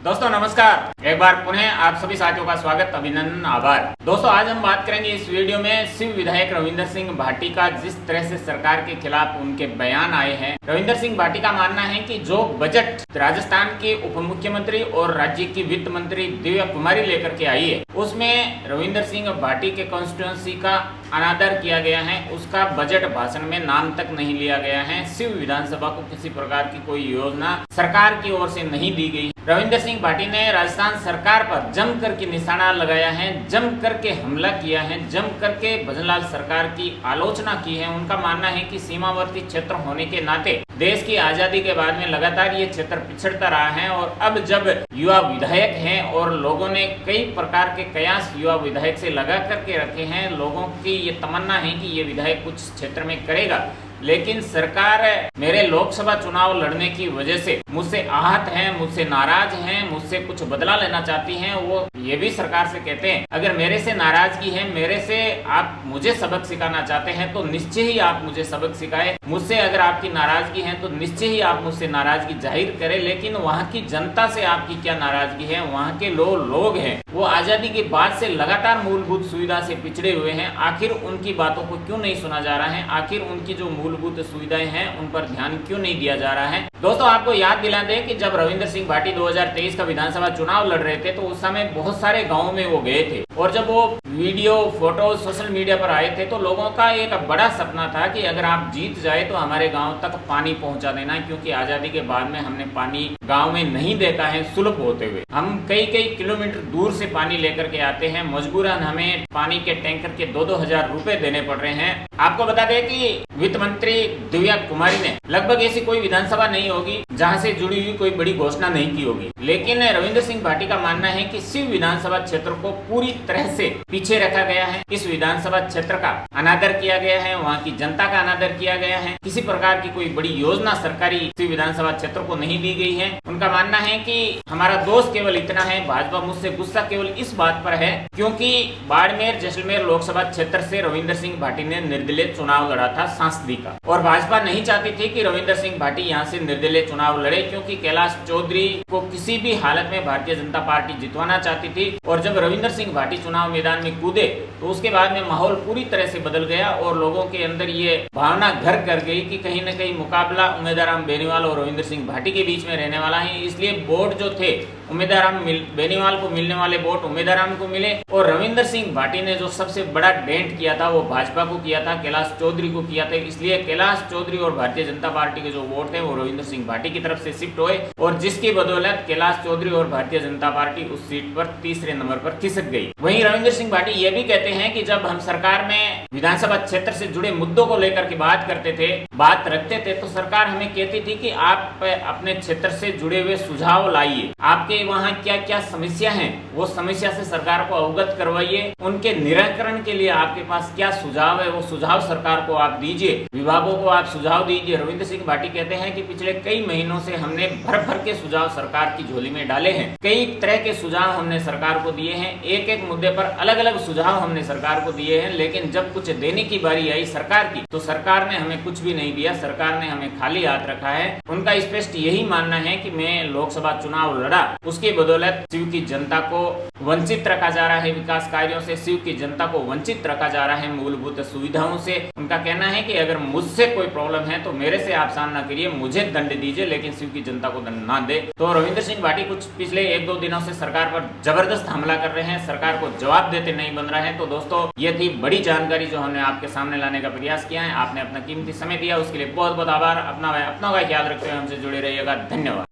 दोस्तों नमस्कार, एक बार पुनः आप सभी साथियों का स्वागत, अभिनंदन, आभार। दोस्तों आज हम बात करेंगे इस वीडियो में शिव विधायक रविंदर सिंह भाटी का जिस तरह से सरकार के खिलाफ उनके बयान आए हैं। रविंदर सिंह भाटी का मानना है कि जो बजट राजस्थान के उप मुख्यमंत्री और राज्य की वित्त मंत्री दिव्या कुमारी लेकर के आई है, उसमें रविंदर सिंह भाटी के कॉन्स्टिट्यूंसी का अनादर किया गया है। उसका बजट भाषण में नाम तक नहीं लिया गया है। शिव विधानसभा को किसी प्रकार की कोई योजना सरकार की ओर से नहीं दी गई। रविंदर सिंह भाटी ने राजस्थान सरकार पर जम करके निशाना लगाया है, जम करके हमला किया है, जम करके भजनलाल सरकार की आलोचना की है। उनका मानना है कि सीमावर्ती क्षेत्र होने के नाते देश की आजादी के बाद में लगातार ये क्षेत्र पिछड़ता रहा है और अब जब युवा विधायक हैं और लोगों ने कई प्रकार के कयास युवा विधायक से लगा करके रखे हैं, लोगों की ये तमन्ना है कि ये विधायक कुछ क्षेत्र में करेगा, लेकिन सरकार मेरे लोकसभा चुनाव लड़ने की वजह से मुझसे आहत है, मुझसे नाराज हैं, मुझसे कुछ बदला लेना चाहती हैं। वो ये भी सरकार से कहते हैं अगर मेरे से नाराजगी है, मेरे से आप मुझे सबक सिखाना चाहते हैं तो निश्चय ही आप मुझे सबक सिखाए। मुझसे अगर आपकी नाराजगी है तो निश्चय ही आप मुझसे नाराजगी जाहिर करें, लेकिन वहाँ की जनता से आपकी क्या नाराजगी है? वहाँ के लोग हैं वो आजादी के बाद से लगातार मूलभूत सुविधा से पिछड़े हुए हैं। आखिर उनकी बातों को क्यों नहीं सुना जा रहा है? आखिर उनकी जो मूलभूत सुविधाएं हैं उन पर ध्यान क्यों नहीं दिया जा रहा है? दोस्तों आपको याद दिला दें कि जब रविंदर सिंह भाटी 2023 का विधानसभा चुनाव लड़ रहे थे तो उस समय बहुत सारे गांवों में वो गए थे और जब वो वीडियो फोटो सोशल मीडिया पर आए थे तो लोगों का एक बड़ा सपना था कि अगर आप जीत जाए तो हमारे गांव तक पानी पहुंचा देना, क्योंकि आजादी के बाद में हमने पानी गांव में नहीं देखा है सुलभ होते हुए। हम कई किलोमीटर दूर से पानी लेकर के आते हैं, मजबूरन हमें पानी के टैंकर के 2-2 हजार रुपए देने पड़ रहे हैं। आपको बता दें कि वित्त मंत्री दिव्या कुमारी ने लगभग ऐसी कोई विधानसभा नहीं होगी जहां से जुड़ी हुई कोई बड़ी घोषणा नहीं की होगी, लेकिन रविंदर सिंह भाटी का मानना है कि शिव विधानसभा क्षेत्र को पूरी तरह से पीछे रखा गया है। इस विधानसभा क्षेत्र का अनादर किया गया है, वहाँ की जनता का अनादर किया गया है। किसी प्रकार की कोई बड़ी योजना सरकारी शिव विधानसभा क्षेत्र को नहीं दी गई है। उनका मानना है कि हमारा दोष केवल इतना है, भाजपा मुझसे गुस्सा केवल इस बात पर है क्योंकि बाड़मेर जैसलमेर लोकसभा क्षेत्र से रविंदर सिंह भाटी ने निर्दलीय चुनाव लड़ा था सांसदी का, और भाजपा नहीं चाहती थी कि रविंदर सिंह भाटी यहाँ से निर्दलीय चुनाव लड़े, क्योंकि कैलाश चौधरी को किसी भी हालत में भारतीय जनता पार्टी जितवाना चाहती थी। और जब रविंदर सिंह भाटी चुनाव मैदान में कूदे तो उसके बाद में माहौल पूरी तरह से बदल गया और लोगों के अंदर ये भावना घर कर गई कि कहीं न कहीं मुकाबला उम्मीदवार बेनीवाल और रविंदर सिंह भाटी के बीच में रहने वाला है। इसलिए वोट जो थे उम्मीदवार बेनीवाल को मिलने वाले वोट उम्मीदवार को मिले, और रविंदर सिंह भाटी ने जो सबसे बड़ा डेंट किया था वो भाजपा को किया था, कैलाश चौधरी को किया था। इसलिए कैलाश चौधरी और भारतीय जनता पार्टी के जो वोट थे वो रविंदर सिंह भाटी की तरफ से शिफ्ट हुए और जिसकी बदौलत कैलाश चौधरी और भारतीय जनता पार्टी उस सीट पर तीसरे नंबर पर खिसक गई। वहीं रविंदर सिंह भाटी ये भी कहते हैं कि जब हम सरकार में विधानसभा क्षेत्र से जुड़े मुद्दों को लेकर के बात करते थे, बात रखते थे, तो सरकार हमें कहती थी कि आप अपने क्षेत्र से जुड़े हुए सुझाव लाइए, आपके वहाँ क्या क्या समस्या है वो समस्या से सरकार को अवगत करवाइए, उनके निराकरण के लिए आपके पास क्या सुझाव है वो सुझाव सरकार को आप दीजिए, विभागों को आप सुझाव दीजिए। रविंदर सिंह भाटी कहते हैं कि पिछले कई महीनों से हमने भर के सुझाव सरकार की झोली में डाले हैं, कई तरह के सुझाव हमने सरकार को दिए हैं, एक मुद्दे पर अलग अलग सुझाव हमने सरकार को दिए हैं, लेकिन जब कुछ देने की बारी आई सरकार की तो सरकार ने हमें कुछ भी नहीं दिया, सरकार ने हमें खाली हाथ रखा है। उनका स्पष्ट यही मानना है कि मैं लोकसभा चुनाव लड़ा, उसकी बदौलत शिव की जनता को वंचित रखा जा रहा है, विकास कार्यों से शिव की जनता को वंचित रखा जा रहा है, मूलभूत सुविधाओं से। उनका कहना है कि अगर मुझसे कोई प्रॉब्लम है तो मेरे से आप सामना करिए, मुझे दंड दीजिए, लेकिन शिव की जनता को दंड ना दे। तो रविंदर सिंह भाटी कुछ पिछले 1-2 दिनों से सरकार पर जबरदस्त हमला कर रहे हैं, सरकार को जवाब देते नहीं बन रहा है। तो दोस्तों ये थी बड़ी जानकारी जो हमने आपके सामने लाने का प्रयास किया है। आपने अपना कीमती समय दिया उसके लिए बहुत बहुत आभार। अपना का ख्याल रखते हुए हमसे जुड़े रहिएगा। धन्यवाद।